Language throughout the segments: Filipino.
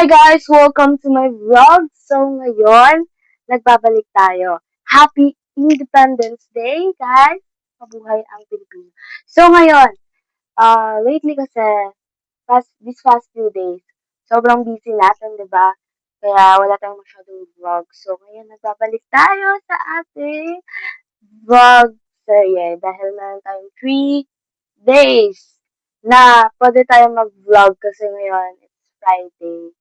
Hi guys! Welcome to my vlog! So ngayon, nagbabalik tayo. Happy Independence Day, guys! Mabuhay ang Pilipino. So ngayon, lately kasi, these past few days, sobrang busy natin, di ba? Kaya wala tayong masyadong vlog. So ngayon, nagbabalik tayo sa ating vlog serye. Dahil meron tayong 3 days na pwede tayong mag-vlog kasi ngayon, it's Friday.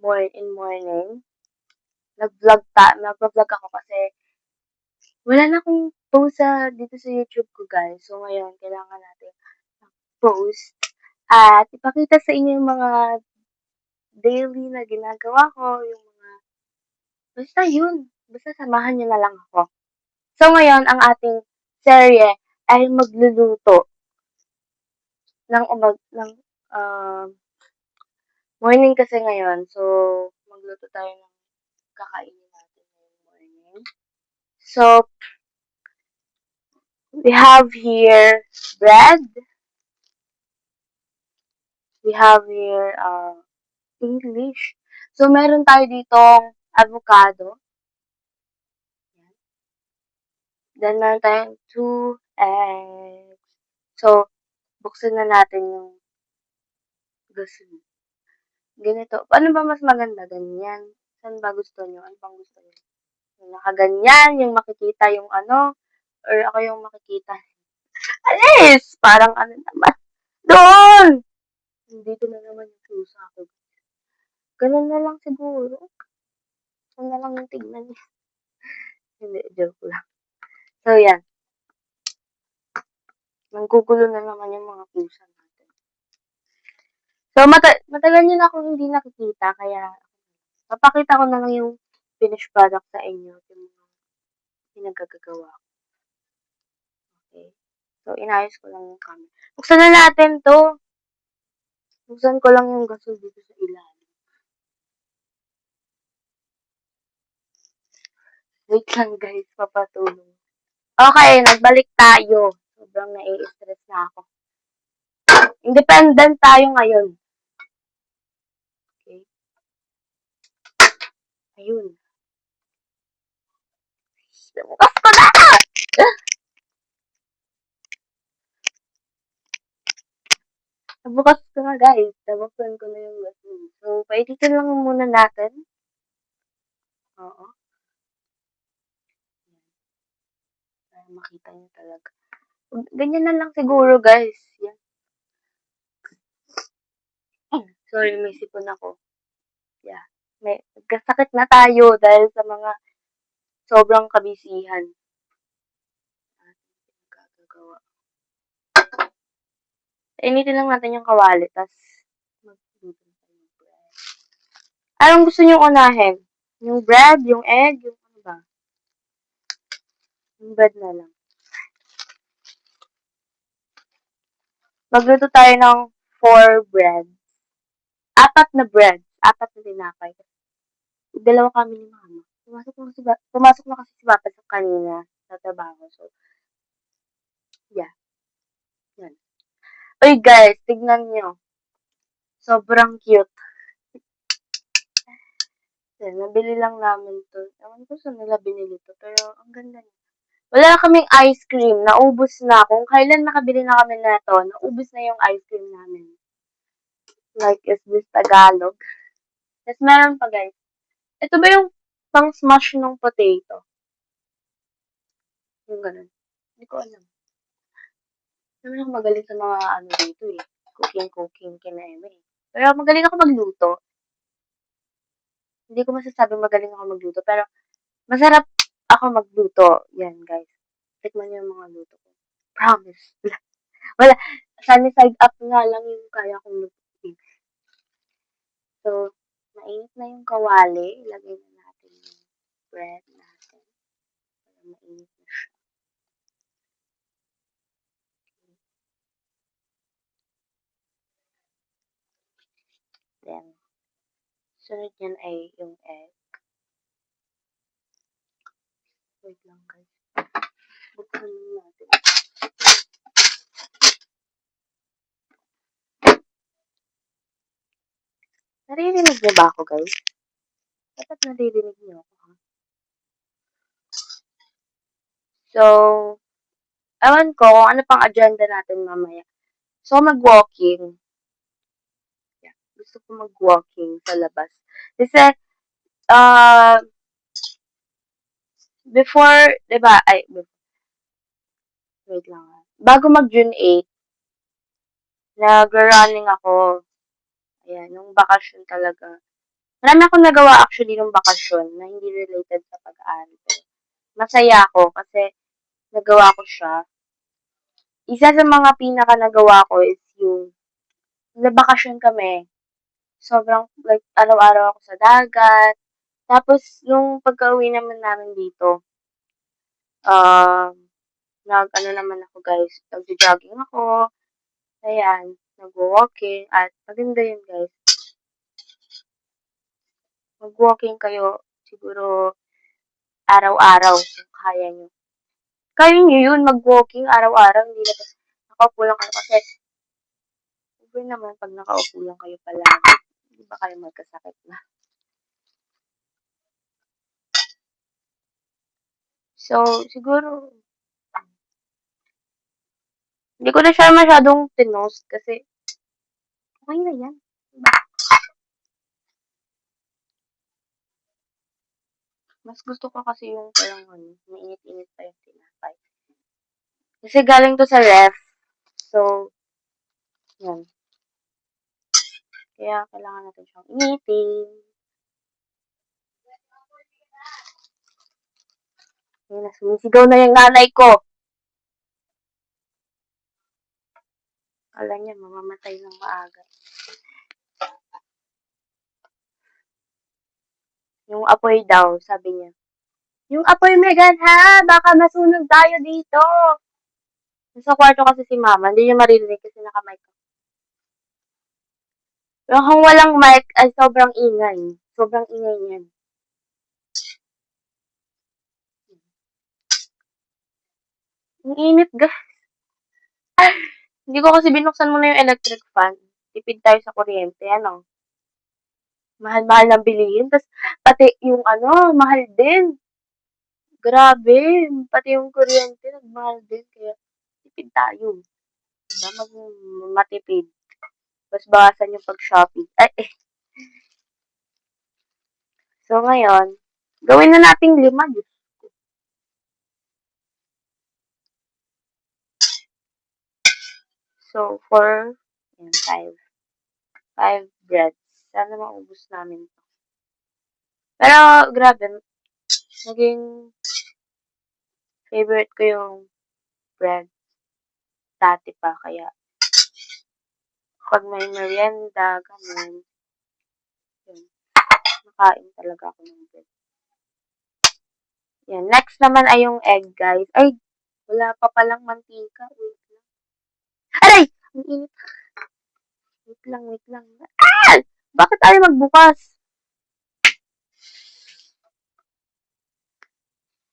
Morning, nag-vlog ako kasi wala na akong post dito sa YouTube ko, guys. So, ngayon, kailangan natin post at ipakita sa inyo yung mga daily na ginagawa ko, yung mga, basta yun. Basta samahan niyo na lang ako. So, ngayon, ang ating serye ay magluluto ng morning kasi ngayon. So, magluto tayo ng kakainin natin ngayong morning. So, we have here bread. We have here English. So, meron tayo ditong avocado. Then, meron tayong 2 eggs. So, buksan na natin yung gasol. Ganito. Paano ba mas maganda? Ganyan. Saan ba gusto nyo? Ano bang gusto nyo? Yung nakaganyan, yung makikita yung ano, or ako yung makikita. Alis! Parang ano naman. Doon! Dito na naman yung pusa ko. Ganun na lang siguro. Ganun na lang yung tignan niya. Hindi, joke lang. So, yan. Nanggugulo na naman yung mga pusa natin. So, matagal nyo na akong hindi nakikita, kaya papakita ko na lang yung finished product sa inyo. Yung mga pinagagagawa ko. Okay. So, inayos ko lang yung camera. Buksan na natin to. Buksan ko lang yung gasol dito sa ilalim. Wait lang, guys. Papatulong. Okay, nagbalik tayo. Sobrang nai-stress na ako. Independent tayo ngayon. Okay. Ayun. Nabukas ko na! Nabukas ko na, guys. Nabuksan ko na yung gasol. So, paititin lang muna natin. Oo. Para makita nyo talaga. Ganyan na lang siguro, guys. Yan. Sorry, may sipon ako. Yeah. Nagkasakit na tayo dahil sa mga sobrang kabisihan. Gagawa. Initin lang natin yung kawali, tapos magluto na tayo ng bread. Anong gusto nyo unahin? Yung bread, yung egg, yung ano ba? Yung bread na lang. Magluto tayo ng 4 bread. 4 na bread. 4 na tinapay. Dalawa kami ni mama. Pumasok na kasi si Papa sa kanina sa trabaho. So, yeah. Yan. Uy, guys, tignan nyo. Sobrang cute. Yan, nabili lang namin to. Ewan ko saan nila binili to, pero ang ganda niya. Wala na kaming ice cream. Naubos na. Kung kailan nakabili na kami na to, naubos na yung ice cream namin. Like, is this Tagalog? Tapos meron pa, guys. Ito ba yung pang smash ng potato? Yung ganun. Hindi ko alam. Naman ako magaling sa mga ano dito eh. Cooking kina Eme eh. Pero magaling ako magluto. Hindi ko masasabing magaling ako magluto. Pero masarap ako magluto. Yan, guys. Tikman niyo yung mga luto ko. Promise. Wala. Sunny side up nga lang yung kaya kong lutuin. So, mainit na yung kawali. Ilagay na natin yung bread natin. Para mainit na siya. Then, sunod yan ay yung egg. Wait lang, guys. Buksan natin. Naririnig niyo ba ako, guys? Dapat naririnig niyo ako, ha? So, ewan ko kung ano pang agenda natin mamaya. So, mag-walking. Yeah, gusto ko mag-walking sa labas. Kasi, uh, before, di ba, wait lang. Bago mag-June 8, nag-running ako. Ayan, nung bakasyon talaga. Marami akong nagawa actually nung bakasyon na hindi related sa pag-aaral. Masaya ako kasi nagawa ko siya. Isa sa mga pinaka nagawa ko is yung nagbakasyon kami. Sobrang, like, araw-araw ako sa dagat. Tapos, nung pagka-uwi naman namin dito, um, nag-ano naman ako guys, nag-jogging ako, ayan, nag-walking, at maganda yun guys. Mag-walking kayo, siguro, araw-araw, kung kaya nyo. Kaya nyo yun, mag-walking araw-araw, hindi na nakaupo lang kayo kasi, siguro naman pag nakaupo lang kayo palagi, hindi ba kayo magkasakit na? So, siguro, hindi ko na siya masyadong pinost kasi, okay na yan. Diba? Mas gusto ko kasi yung parang ano, mainit-init pa yung tinapay. Kasi galing to sa ref. So, yan. Kaya kailangan natin siyang initin. Ayun na, sumisigaw na yung nanay ko. Alam niya, mamamatay ng maaga. Yung apoy daw, sabi niya. Yung apoy, Megan, ha? Baka masunog tayo dito. Nasa kwarto kasi si mama, hindi niya maririnig kasi naka-mic ko. Pero kung walang mic, ay sobrang ingay. Sobrang ingay niyan. Ang init, guys. Hindi ko kasi binuksan muna yung electric fan. Tipid tayo sa kuryente, ano. Mahal-mahal ng bilihin. Tapos, pati yung ano, mahal din. Grabe. Pati yung kuryente, nagmahal din. Kaya, tipid tayo. Diba? Matipid. Tapos, bawasan yung pag-shopping. Ay, eh. So, ngayon, gawin na nating 5. Diyos. So, 4, and 5. 5 breads. Sana maubos namin to. Pero, grabe. Naging favorite ko yung bread dati pa. Kaya, pag may merienda, ganun, yun, nakain talaga ako ng bread. Yan. Next naman ay yung egg, guys. Ay, wala pa palang mantika. Wait lang. Aray! Ang init. Wait lang, wait lang. Ah! Bakit tayo magbukas?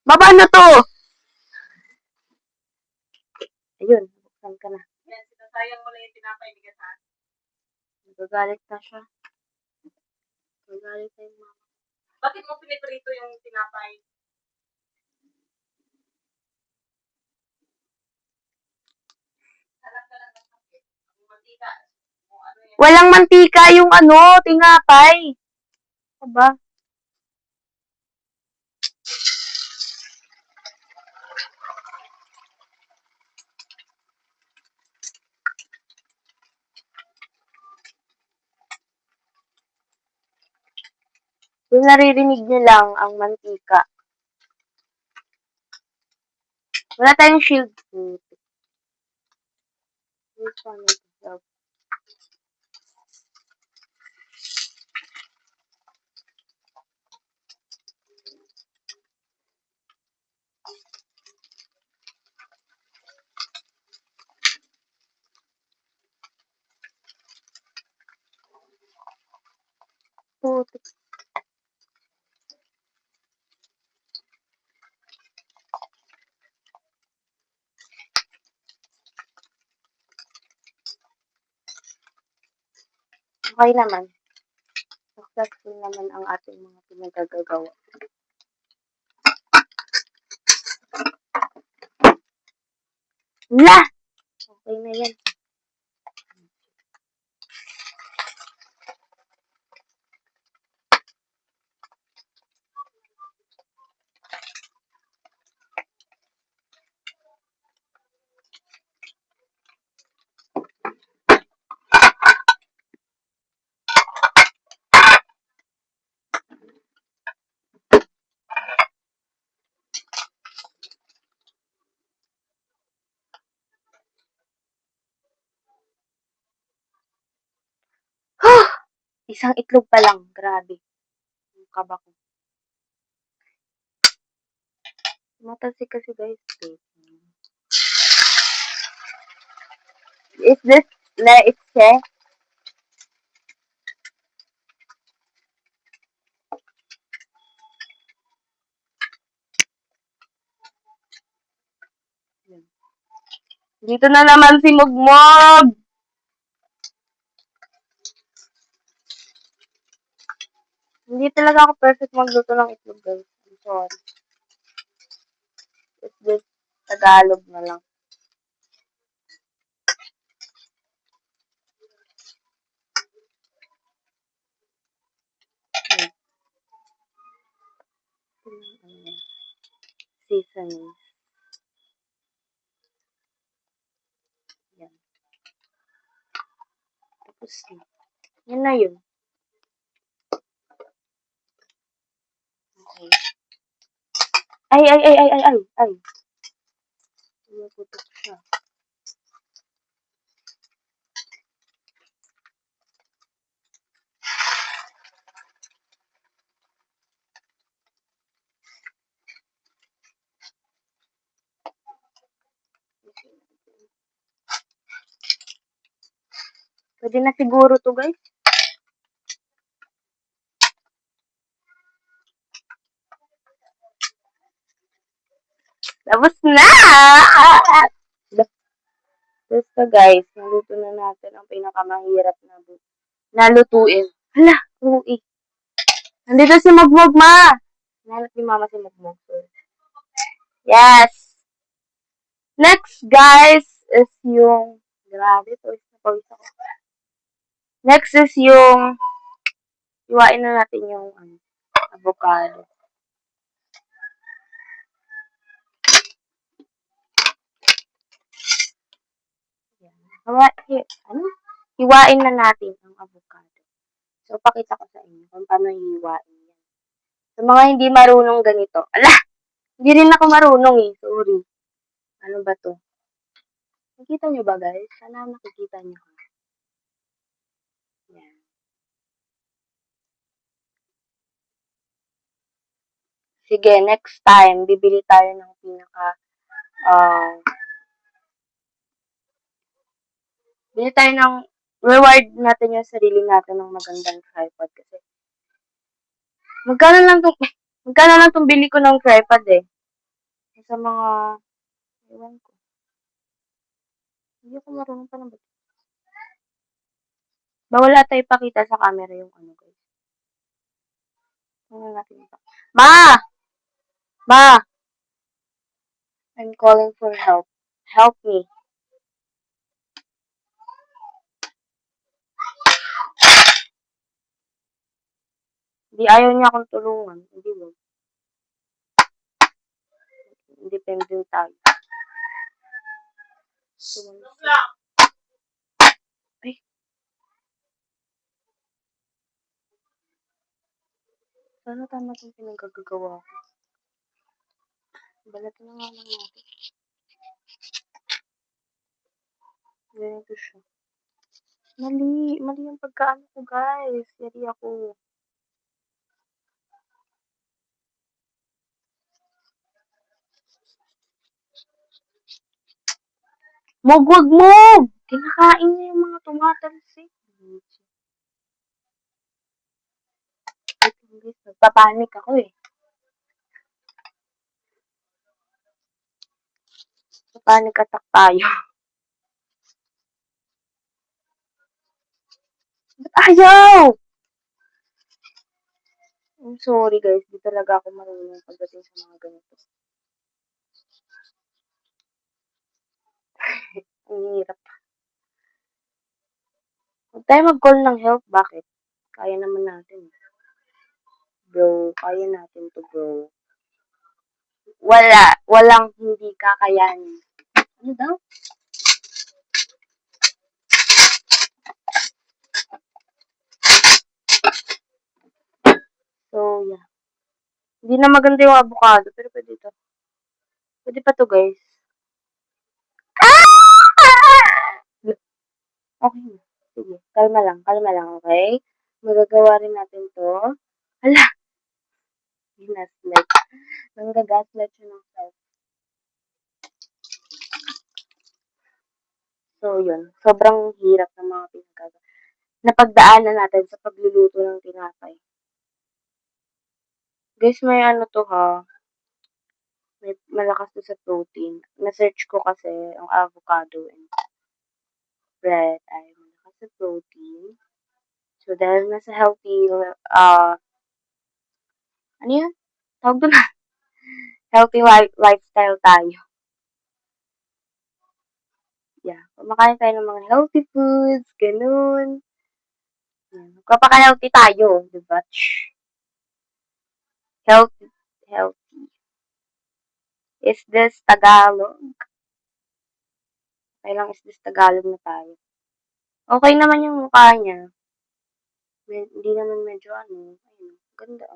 Baba na to! Ayun, buksan ka na. Yan, sinasayang mo lang yung tinapay, bigat ha? Nagagalit na siya. Nagagalit na yung mama. Bakit mo piniprito yung tinapay? Walang mantika yung ano, tinapay. Aba? Yung naririnig nyo lang ang mantika. Wala tayong shield. Putik. Okay naman. successful naman ang ating mga pinagagagawa. La! Okay na yan. Isang itlog pa lang. Grabe. Ang kaba ko. Matasik kasi guys. Is this leche? Dito na naman si Mugmog! Hindi talaga ako perfect magluto ng itlog guys. I'm sorry. It's just Tagalog na lang. Seasoning. Yan. Tapos na. Yan na yun. Okay. Ay. Naputok siya. Pwede na siguro to guys. Tapos na! Basta guys, naluto na natin ang pinakamahirap na lutuin. Hala, uwi. Nandito si Mugmog, ma! Nahanap ni mama si Mugmog. Yes! Next, guys, is yung... Grabe, pawis na pawis ako. Next is yung... Iwain na natin yung avocado. Hiwain na natin ang avocado. So, pakita ko sa inyo kung paano hiwain yan. Sa mga hindi marunong ganito. Ala! Hindi rin ako marunong eh. Sorry. Ano ba to? Nakikita nyo ba guys? Sana nakikita nyo. Yan. Sige, next time, bibili tayo ng bili tayo ng reward natin yung sarili natin ng magandang tripod kasi magkano lang tong bili ko ng tripod eh. Sa mga ewan ko. Hindi ako marunong pa ng bawal ata ipakita sa camera yung guys. Ano natin ito? Ma! I'm calling for help. Help me. Hindi ayaw niya akong tulungan. Hindi mo. Independent tayo. Ay. Sana tama itong pinagkagagawa ko. Balat na nga lang natin. Ganito siya. Mali yung pagkaano ko guys. Yari ako. Wag mo! Kinakain niya yung mga tumatalsik. Nagpapanik ako eh. Panic attack tayo. Ba't ayaw? I'm sorry guys, di talaga ako marunong pagdating sa mga ganito. Ang hirap. Huwag tayo mag-call ng help, bakit? Kaya naman natin. Bro, kaya natin to bro. Walang hindi kakayanin. Ano daw? So, yeah. Hindi na maganda yung avocado, pero pwede to. Pwede pa to, guys. Okay na. Sige, kalma lang, okay? Magagawa rin natin to. Hala, ginaslight. Nanggagaslight siya ng self. So, yun. Sobrang hirap ng mga pinagagawa. Napagdaanan natin sa pagluluto ng tinapay. Guys, may ano to ha. May malakas to sa protein. Na-search ko kasi ang avocado and bread ay malakas sa protein. So, dahil nasa healthy, ano yun? Tawag doon na. Healthy lifestyle tayo. Yeah. Kumakain tayo ng mga healthy foods, ganun. Kapaka-healthy tayo, di ba? Healthy. Healthy. Is this Tagalog? Okay lang, is this Tagalog na tayo. Okay naman yung mukha niya. Hindi naman medyo ano. Ayun, ganda.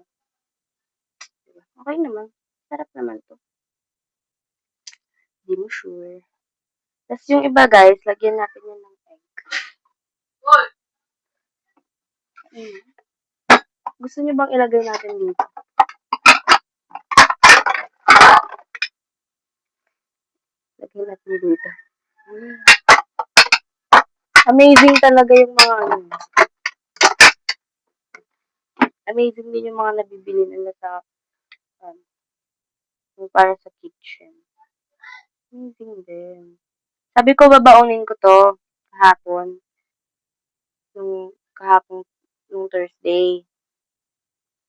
Diba? Okay naman. Sarap naman to. Hindi mo sure. Tapos yung iba guys, lagyan natin yan ng egg. Gusto niyo bang ilagay natin dito? Lagyan natin dito. Amazing talaga yung mga ano. Amazing din yung mga nabibili nila sa yung para sa kitchen. Amazing din. Sabi ko babaunin ko to kahapon. Kahapon nung Thursday.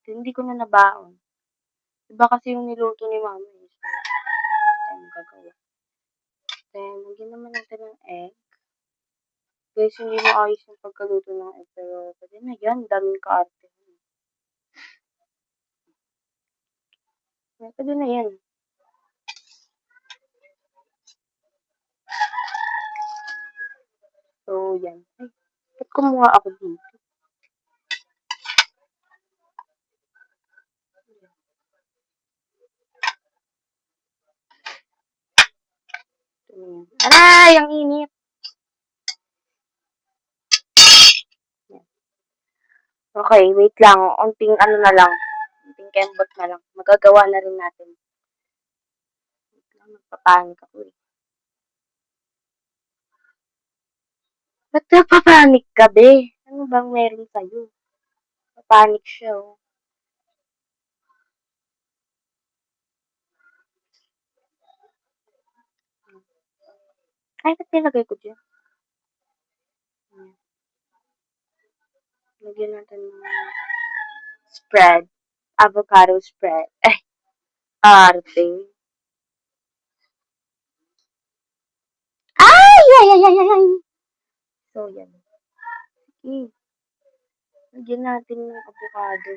Hindi ko na nabaon. Iba kasi yung niluto ni mama eh. So, tayo magagawa. Then, lagyan naman natin ng egg. Guys, hindi mo ayos yung pagkaluto ng egg. Pero, pwede na yan. Daming kaarte. Pwede na yan. So, yan. Ay, ba't kumuha ako dito? Aray! Ang init! Okay, wait lang. Unting ano na lang. Unting kembot na lang. Magagawa na rin natin. Wait lang, magpapanik ako eh. Ba't napapanik ka, be? Ano bang meron sa'yo? Papanik siya, oh. Ay, ba't nilagay ko dyan? Lagyan natin ng spread. Avocado spread. Ay, arte. Ay! Ay, ay, ay, ay, ay! So, yan. Lagyan natin ng avocado.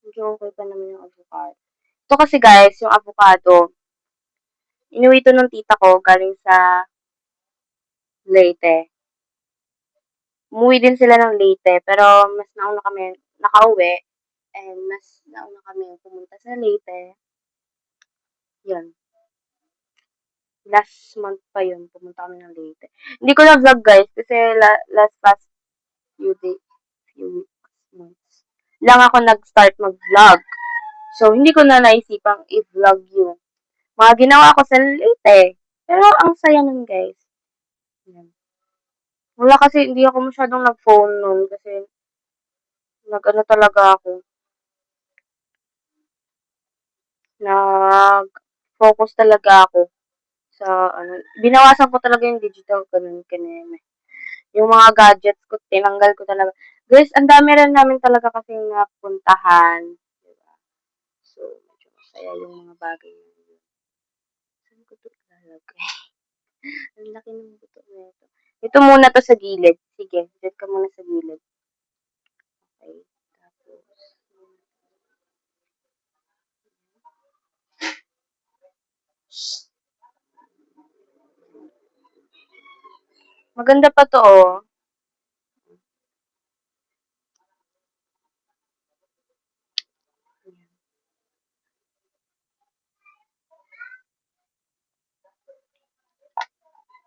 Medyo okay pa naman yung avocado. Ito kasi guys, yung avocado, inuwi ito ng tita ko galing sa Leyte. Umuwi din sila ng Leyte, pero mas nauna kami nakauwi. And mas nauna kami pumunta sa Leyte. Yan. Last month pa yun, pumunta kami ng Leyte. Hindi ko na vlog guys, kasi last past few days, few months, lang ako nag-start mag-vlog. So, hindi ko na naisipang i-vlog yung mga ginawa ko sa Leyte. Pero, ang saya nun guys. Yan. Wala kasi, hindi ako masyadong nag-phone nun kasi nag-ano talaga ako. Nag-focus talaga ako sa ano. Binawasan ko talaga yung digital ganun kaneme. Yung mga gadgets ko, tinanggal ko talaga. Guys, ang dami rin namin talaga kasing napuntahan. Diba? So, medyo masaya yung mga bagay na yun. Saan ko ito ilalagay? Ang laki ng buto na ito. Ito muna to sa gilid. Sige, dyan ka muna sa gilid. Okay. Tapos, maganda pa to, oh.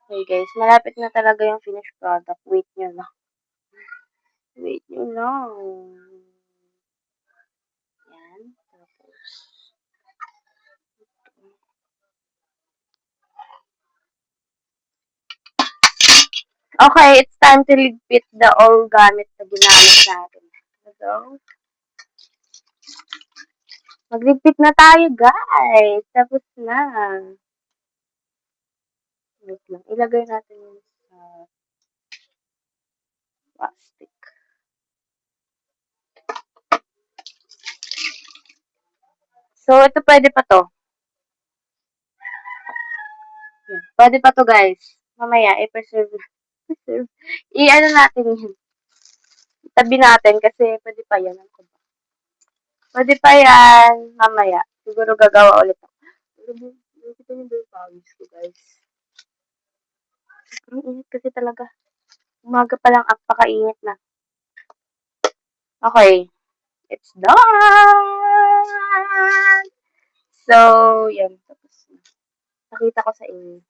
Okay, guys. Malapit na talaga yung finished product. Wait nyo lang. Wait nyo lang. Yan. Tapos, okay, it's time to ligpit the old gamit na ginamit natin. So, magligpit na tayo, guys. Tapos na. Wait lang. Ilagay natin yung sa plastic. So, ito pwede pa to. Pwede pa to, guys. Mamaya, i-preserve. I-ano natin yun. Itabi natin kasi pwede pa yan. Pwede pa yan. Mamaya. Siguro gagawa ulit ako. Nakikita niyo ba yung pawis ko, guys? Ang init kasi talaga. Umaga pa lang pakainit na. Okay. It's done! So, yan. Tapos na. Nakita ko sa inyo.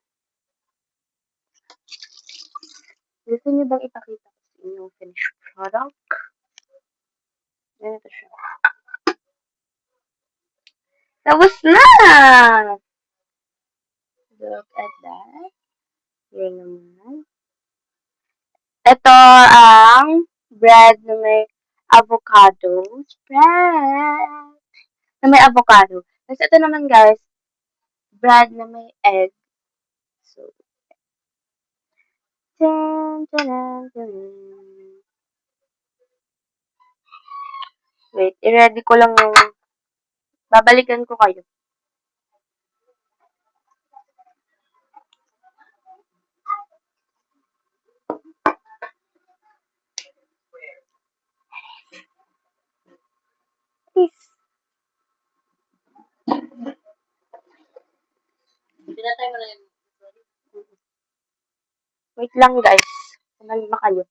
Gusto niyo bang ipakita ko sa inyo yung finished product? Ganito siya. Tapos na! Look at that. Yan naman. Ito ang bread na may avocado. Bread na may avocado. Tapos ito naman, guys, bread na may egg. So, dun, dun, dun. Wait, i-ready ko lang yung babalikan ko kayo. Please. Pinatay mo na yun. Wait lang, guys. Kumalma kayo.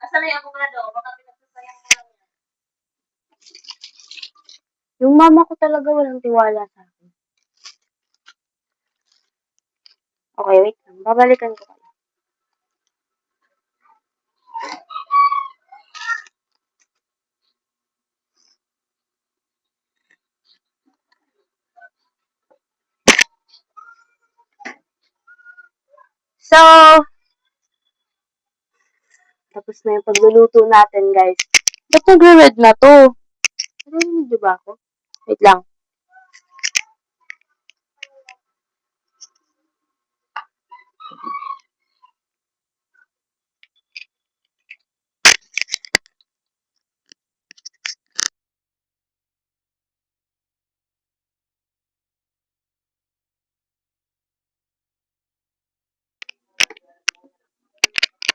Asa na yung avocado? Baka pinagsasayang mo lang yan. Yung mama ko talaga walang tiwala sa akin. Okay, wait lang. Babalikan ko kayo. So, tapos na yung pagluluto natin, guys. Ba't nagre-red na to? Narinig niyo ba ako? Wait lang.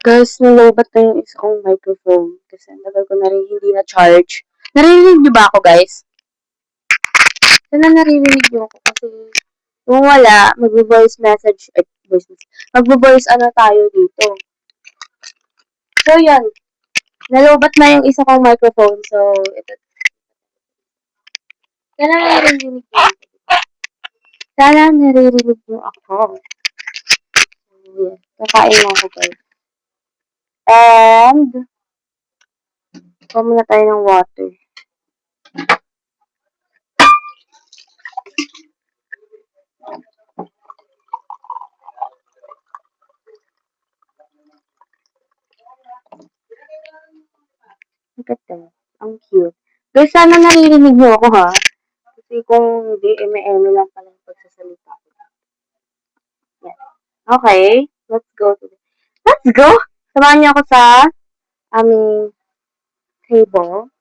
Guys, nalobat na yung isa kong microphone. Kasi ang tagal ko na rin hindi na-charge. Narinig niyo ba ako, guys? Sana naririnig niyo ako kasi kung wala, mag-voice message, mag-voice ano tayo dito. So, yan. Nalobat na yung isa kong microphone. So, ito. Sana naririnig niyo ako. Sana naririnig niyo ako. So, yan. Kakain na ako, guys. And, kuha muna tayo ng water. Look at that. Ang cute. Guys, sana naririnig niyo ako, ha? Kasi kung hindi, eme-eme lang pala yung pagsasalita ko. Yan. Okay, let's go today. Let's go! Samahan niyo ako sa aming table.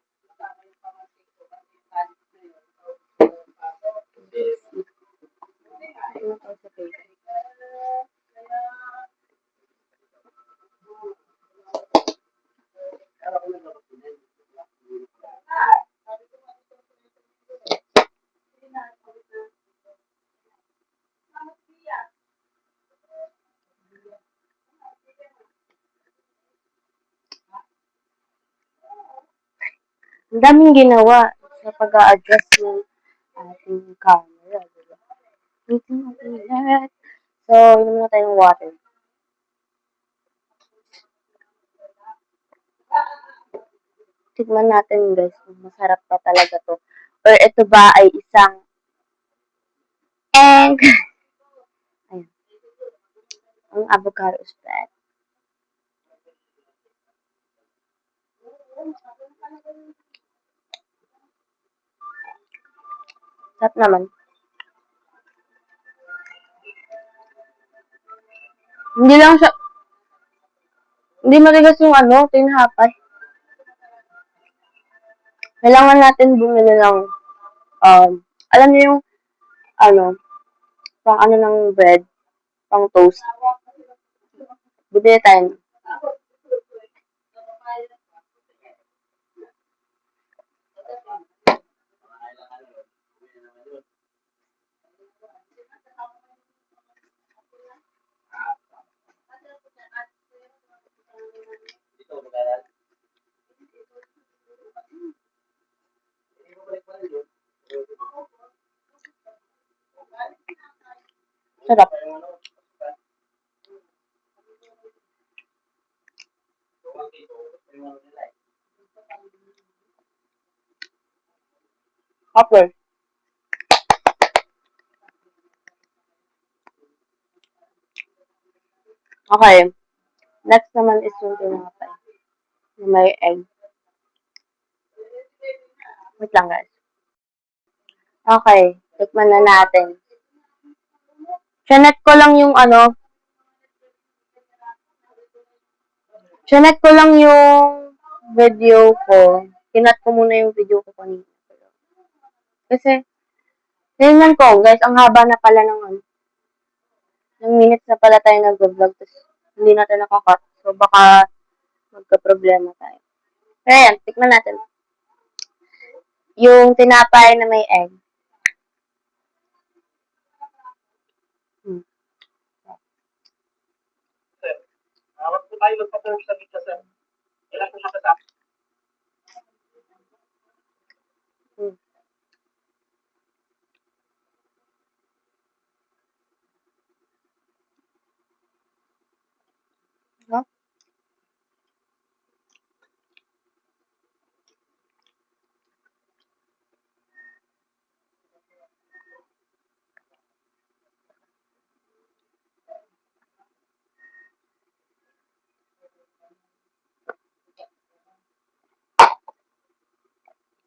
Ang daming ginawa sa pag-a-adjust ng ating camera. Diba? Waiting ulit. So, inom na tayong water. Tignan natin guys kung masarap pa talaga to. Or ito ba ay isang egg? Ayan. Ang avocado spread. Sarap naman. Hindi lang siya, hindi matigas yung tinapay. Kailangan natin bumili ng, alam niyo yung, ano, pang ng bread, pang toast. Bibili tayo. Sarap. Okay. Okay. Next naman is yung tinapay. Na may egg. Wait lang guys. Okay. Tikman na natin. Chinet ko lang yung chinet ko lang yung video ko. Kinat ko muna yung video ko kanina. Kasi, tingnan ko guys, ang haba na pala ng minutes na pala tayo nag-vlog. Tapos, hindi natin nakakat. So, baka magka-problema tayo. Pero yan, tikman natin. Yung tinapay na may egg. Huwag po tayo magpapawag sa pizza, sir. Kailan po makasama? No?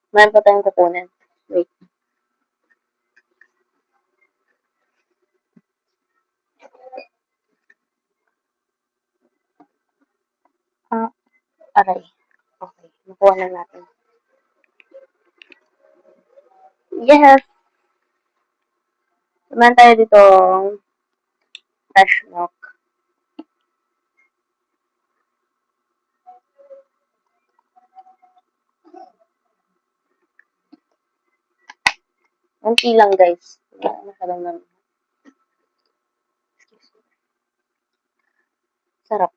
Mayroon pa tayong kukunin. Wait. Aray. Okay. Nakuha na natin. Yes! Naman tayo dito fresh milk. Unti lang guys. Masalang naman. Sarap.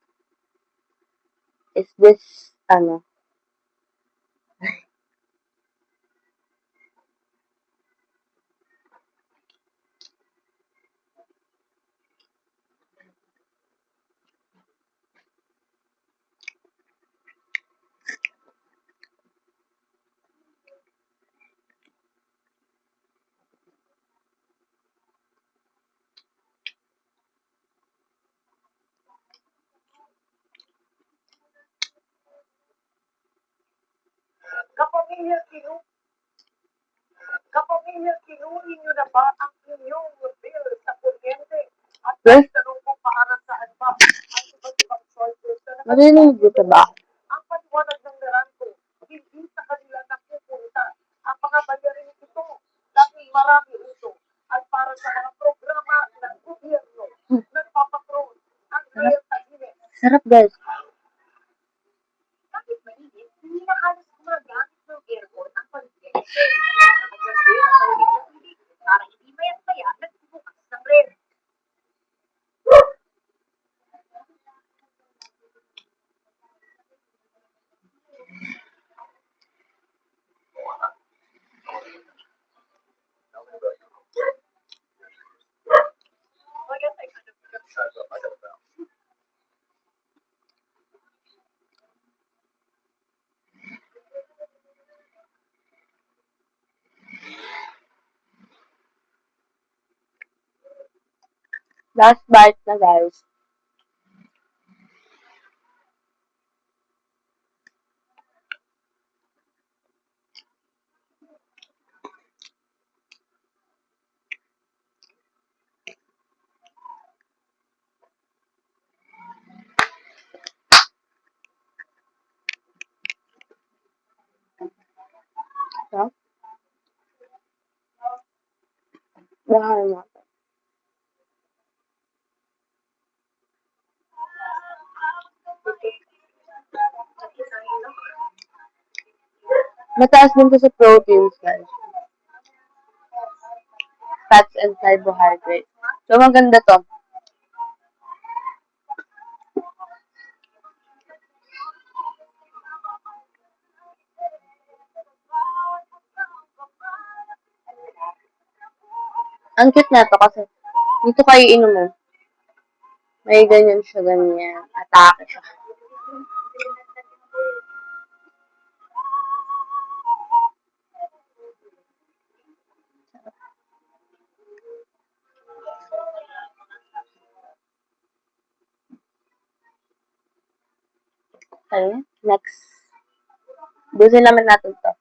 Is this, Kapamilya, kinuhin nyo na ba ang inyong bill sa kuryente? At Yes. tanong kung paano Marinig dito ba? Ang paliwanag ng Naranco, hindi sa kanila napupunta ang mga bayarin ito dahil marami ito ay para sa mga programa ng gobyerno. Nagpapatrol ang air kabinet. Sarap guys. Kahit mainit, hindi na halos gumagamit ng aircon ang paligid. Nakadyan din ang malamig na tubig para hindi mayat-maya nagbubukas ng ref. Last bite na guys. Sarap. Bahay mo. Mataas din to sa proteins guys. Fats and carbohydrates. So maganda to. Ang cute na to kasi dito kayo inumin. May ganyan siya, ganyan. Atake siya. Okay, next. Busin naman natin to.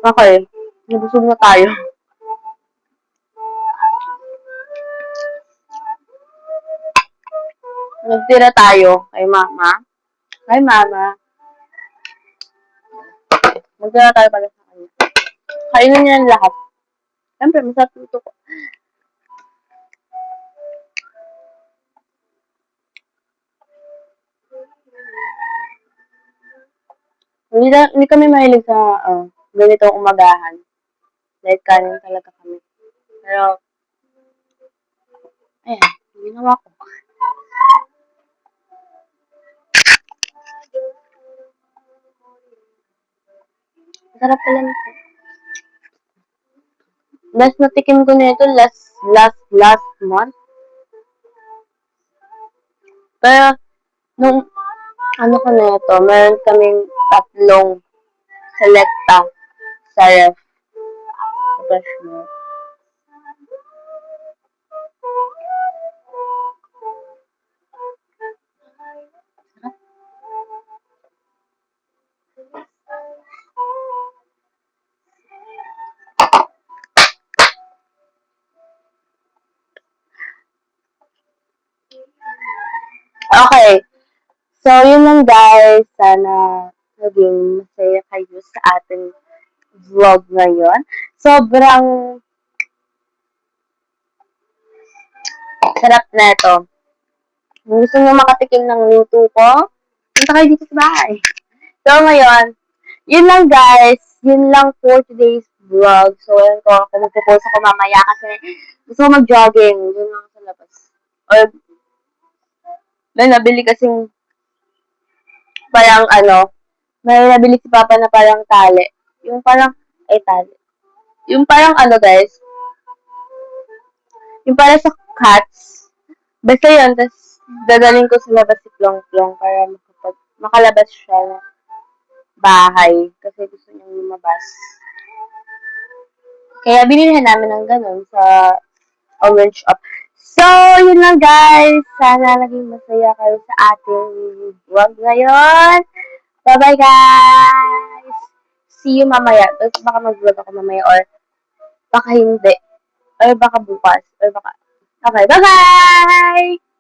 Okay, nabusog na tayo. Nagtira tayo kay mama. Kay mama. Nagtira tayo pala sa kanya. Kainin niya yung lahat. Siyempre, masarap ito ko. Hindi kami mahilig sa ganitong umagahan. Like, kanin talaga kami. Pero, ayan, ginawa ko. Sarap pala nito. Last natikim ko nito last month. Pero, nung ano ko na ito, meron kaming tatlong selecta sa ref. Tapos mo. Okay. So, yun lang guys. Sana naging masaya kayo sa ating vlog ngayon. Sobrang sarap na ito. Kung gusto nyo makatikim ng luto ko, punta kayo dito sa bahay. So, ngayon, yun lang guys. Yun lang for today's vlog. So, yun ko. Kung magpo-post ako mamaya kasi gusto ko mag-jogging. Yun lang sa labas. Or, may nabili kasing parang may nabili si Papa na parang tali. Yung parang, ay tali. Yung parang ano guys, yung parang sa cats. Basta yun, tapos dadalhin ko sa labas si Plong Plong para makalabas siya ng bahay kasi gusto niyang lumabas. Kaya binilhan namin ng ganun sa orange shop. So, yun lang guys. Sana naging masaya kayo sa ating vlog ngayon. Bye-bye guys! See you mamaya. Tapos baka mag-vlog ako mamaya or baka hindi. Or baka bukas. Or baka... Okay, bye-bye!